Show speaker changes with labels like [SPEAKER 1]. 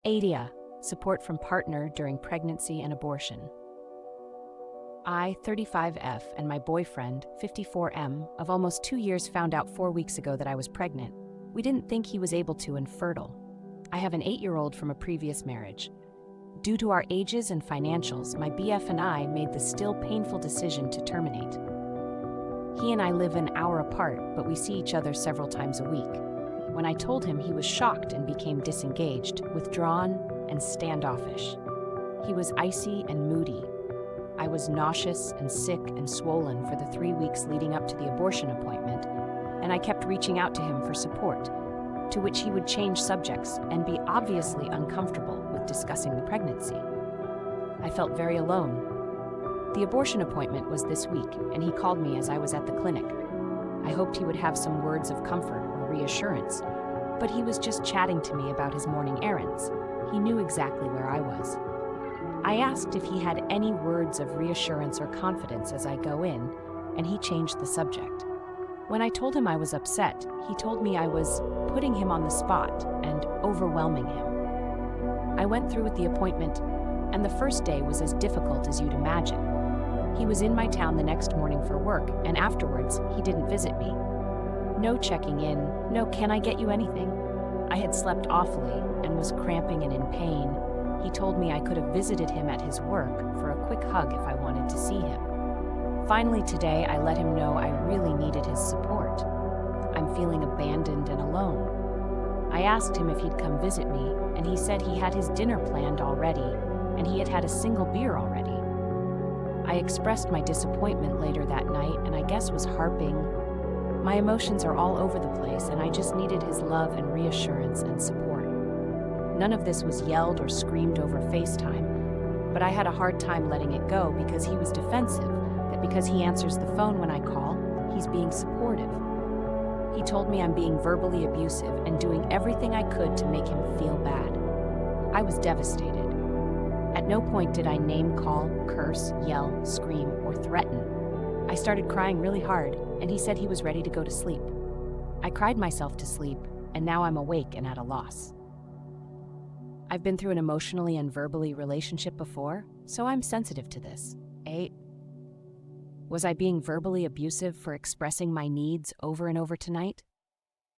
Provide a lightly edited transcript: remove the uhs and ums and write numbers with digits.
[SPEAKER 1] ADIA, support from partner during pregnancy and abortion. I, 35F, and my boyfriend, 54M, of almost 2 years found out 4 weeks ago that I was pregnant. We didn't think he was able to and fertile. I have an 8-year-old from a previous marriage. Due to our ages and financials, my BF and I made the still painful decision to terminate. He and I live an hour apart, but we see each other several times a week. When I told him, he was shocked and became disengaged, withdrawn, and standoffish. He was icy and moody. I was nauseous and sick and swollen for the 3 weeks leading up to the abortion appointment, and I kept reaching out to him for support, to which he would change subjects and be obviously uncomfortable with discussing the pregnancy. I felt very alone. The abortion appointment was this week, and he called me as I was at the clinic. I hoped he would have some words of comfort or reassurance, but he was just chatting to me about his morning errands. He knew exactly where I was. I asked if he had any words of reassurance or confidence as I go in, and he changed the subject. When I told him I was upset, he told me I was putting him on the spot and overwhelming him. I went through with the appointment, and the first day was as difficult as you'd imagine. He was in my town the next morning for work, and afterwards, he didn't visit me. No checking in, no "can I get you anything?" I had slept awfully and was cramping and in pain. He told me I could have visited him at his work for a quick hug if I wanted to see him. Finally today, I let him know I really needed his support. I'm feeling abandoned and alone. I asked him if he'd come visit me, and he said he had his dinner planned already, and he had had a single beer already. I expressed my disappointment later that night, and I guess was harping. My emotions are all over the place, and I just needed his love and reassurance and support. None of this was yelled or screamed over FaceTime, but I had a hard time letting it go because he was defensive, that because he answers the phone when I call, he's being supportive. He told me I'm being verbally abusive and doing everything I could to make him feel bad. I was devastated. At no point did I name call, curse, yell, scream, or threaten. I started crying really hard, and he said he was ready to go to sleep. I cried myself to sleep, and now I'm awake and at a loss. I've been through an emotionally and verbally relationship before, so I'm sensitive to this. Was I being verbally abusive for expressing my needs over and over tonight?